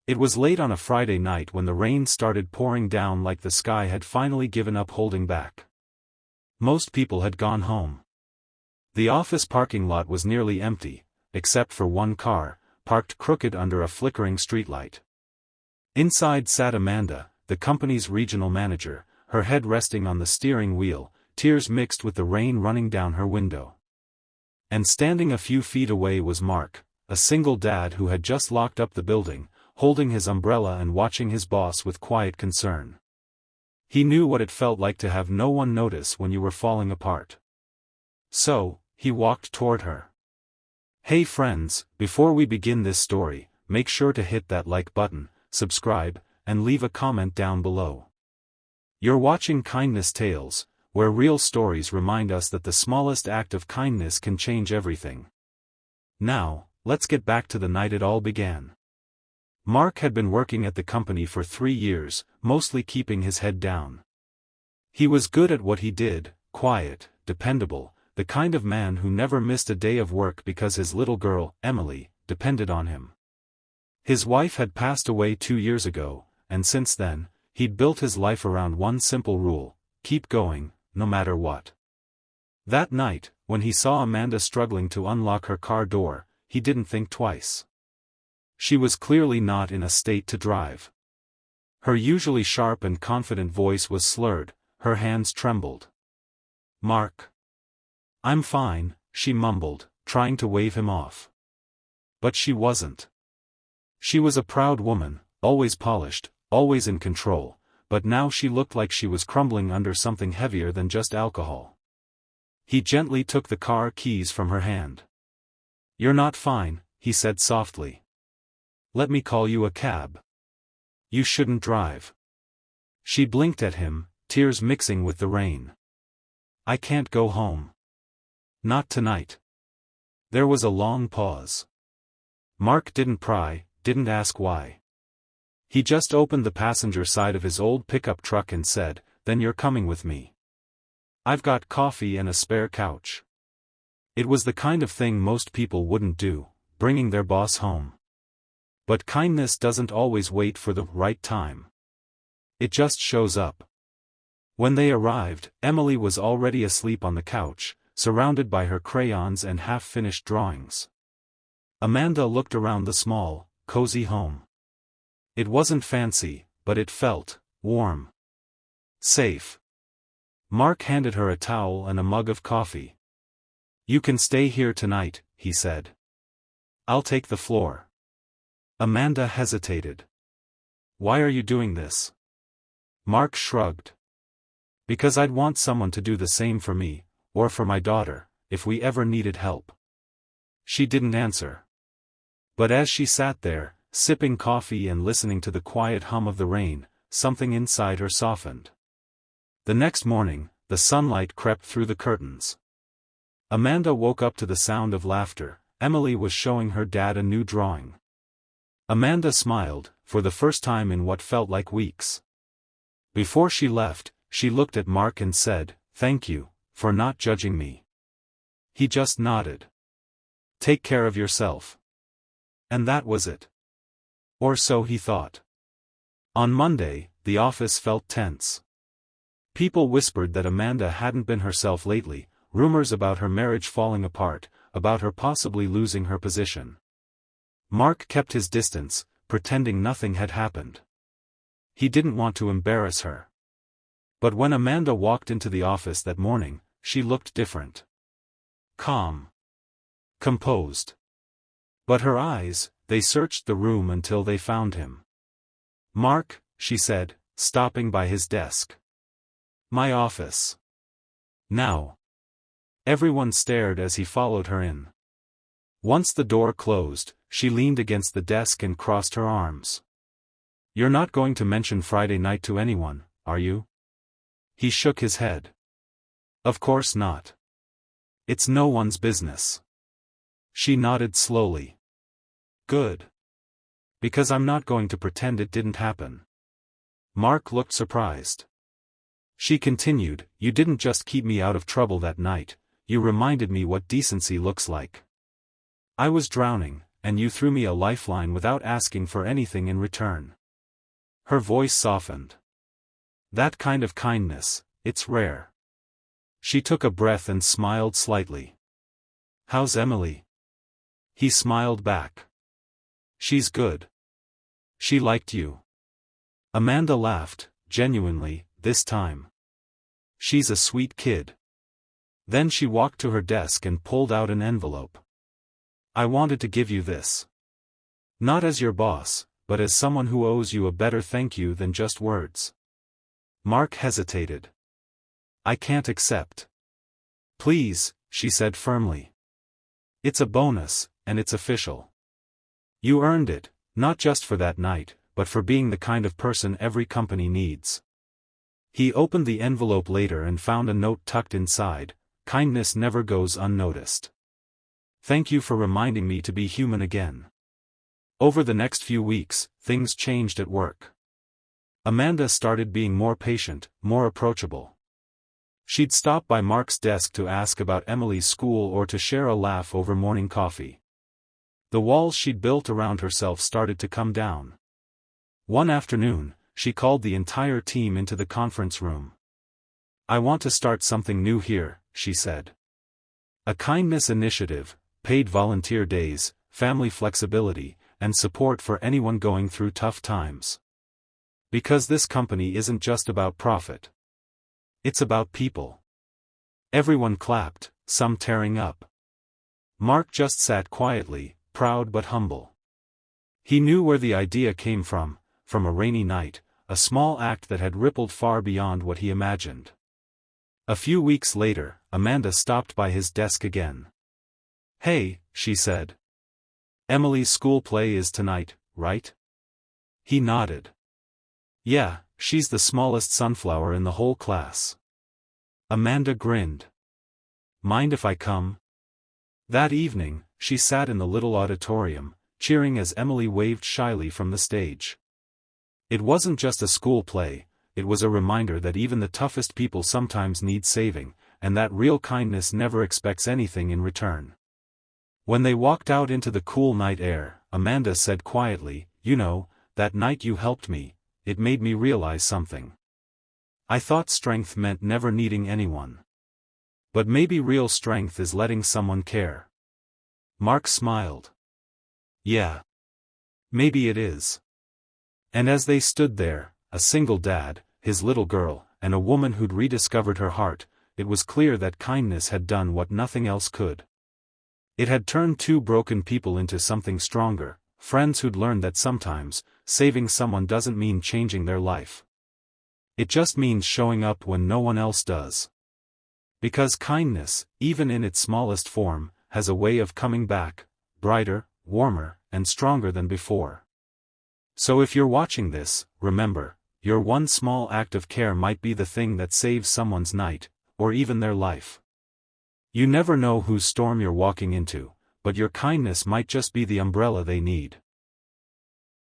It was late on a Friday night when the rain started pouring down like the sky had finally given up holding back. Most people had gone home. The office parking lot was nearly empty, except for one car, parked crooked under a flickering streetlight. Inside sat Amanda, the company's regional manager, her head resting on the steering wheel, tears mixed with the rain running down her window. And standing a few feet away was Mark, a single dad who had just locked up the building, holding his umbrella and watching his boss with quiet concern. He knew what it felt like to have no one notice when you were falling apart. So, he walked toward her. Hey friends, before we begin this story, make sure to hit that like button, subscribe, and leave a comment down below. You're watching Kindness Tales, where real stories remind us that the smallest act of kindness can change everything. Now, let's get back to the night it all began. Mark had been working at the company for 3 years, mostly keeping his head down. He was good at what he did, quiet, dependable, the kind of man who never missed a day of work because his little girl, Emily, depended on him. His wife had passed away 2 years ago, and since then, he'd built his life around one simple rule: keep going, no matter what. That night, when he saw Amanda struggling to unlock her car door, he didn't think twice. She was clearly not in a state to drive. Her usually sharp and confident voice was slurred, her hands trembled. "Mark. I'm fine," she mumbled, trying to wave him off. But she wasn't. She was a proud woman, always polished, always in control, but now she looked like she was crumbling under something heavier than just alcohol. He gently took the car keys from her hand. "You're not fine," he said softly. "Let me call you a cab." "You shouldn't drive." She blinked at him, tears mixing with the rain. "I can't go home." "Not tonight." There was a long pause. Mark didn't pry, didn't ask why. He just opened the passenger side of his old pickup truck and said, "Then you're coming with me. I've got coffee and a spare couch." It was the kind of thing most people wouldn't do, bringing their boss home. But kindness doesn't always wait for the right time. It just shows up. When they arrived, Emily was already asleep on the couch, surrounded by her crayons and half-finished drawings. Amanda looked around the small, cozy home. It wasn't fancy, but it felt warm. Safe. Mark handed her a towel and a mug of coffee. "You can stay here tonight," he said. "I'll take the floor." Amanda hesitated. "Why are you doing this?" Mark shrugged. "Because I'd want someone to do the same for me, or for my daughter, if we ever needed help." She didn't answer. But as she sat there, sipping coffee and listening to the quiet hum of the rain, something inside her softened. The next morning, the sunlight crept through the curtains. Amanda woke up to the sound of laughter. Emily was showing her dad a new drawing. Amanda smiled, for the first time in what felt like weeks. Before she left, she looked at Mark and said, "Thank you, for not judging me." He just nodded. "Take care of yourself." And that was it. Or so he thought. On Monday, the office felt tense. People whispered that Amanda hadn't been herself lately, rumors about her marriage falling apart, about her possibly losing her position. Mark kept his distance, pretending nothing had happened. He didn't want to embarrass her. But when Amanda walked into the office that morning, she looked different. Calm. Composed. But her eyes, they searched the room until they found him. "Mark," she said, stopping by his desk. "My office." "Now." Everyone stared as he followed her in. Once the door closed, she leaned against the desk and crossed her arms. "You're not going to mention Friday night to anyone, are you?" He shook his head. "Of course not. It's no one's business." She nodded slowly. "Good. Because I'm not going to pretend it didn't happen." Mark looked surprised. She continued, "You didn't just keep me out of trouble that night, you reminded me what decency looks like. I was drowning, and you threw me a lifeline without asking for anything in return." Her voice softened. "That kind of kindness, it's rare." She took a breath and smiled slightly. "How's Emily?" He smiled back. "She's good. She liked you." Amanda laughed, genuinely, this time. "She's a sweet kid." Then she walked to her desk and pulled out an envelope. "I wanted to give you this. Not as your boss, but as someone who owes you a better thank you than just words." Mark hesitated. "I can't accept." "Please," she said firmly. "It's a bonus, and it's official. You earned it, not just for that night, but for being the kind of person every company needs." He opened the envelope later and found a note tucked inside. "Kindness never goes unnoticed. Thank you for reminding me to be human again." Over the next few weeks, things changed at work. Amanda started being more patient, more approachable. She'd stop by Mark's desk to ask about Emily's school or to share a laugh over morning coffee. The walls she'd built around herself started to come down. One afternoon, she called the entire team into the conference room. "I want to start something new here," she said. "A kindness initiative, paid volunteer days, family flexibility, and support for anyone going through tough times. Because this company isn't just about profit. It's about people." Everyone clapped, some tearing up. Mark just sat quietly, proud but humble. He knew where the idea came from a rainy night, a small act that had rippled far beyond what he imagined. A few weeks later, Amanda stopped by his desk again. "Hey," she said. "Emily's school play is tonight, right?" He nodded. "Yeah, she's the smallest sunflower in the whole class." Amanda grinned. "Mind if I come?" That evening, she sat in the little auditorium, cheering as Emily waved shyly from the stage. It wasn't just a school play, it was a reminder that even the toughest people sometimes need saving, and that real kindness never expects anything in return. When they walked out into the cool night air, Amanda said quietly, "You know, that night you helped me, it made me realize something. I thought strength meant never needing anyone. But maybe real strength is letting someone care." Mark smiled. "Yeah. Maybe it is." And as they stood there, a single dad, his little girl, and a woman who'd rediscovered her heart, it was clear that kindness had done what nothing else could. It had turned two broken people into something stronger, friends who'd learned that sometimes, saving someone doesn't mean changing their life. It just means showing up when no one else does. Because kindness, even in its smallest form, has a way of coming back, brighter, warmer, and stronger than before. So if you're watching this, remember, your one small act of care might be the thing that saves someone's night, or even their life. You never know whose storm you're walking into, but your kindness might just be the umbrella they need.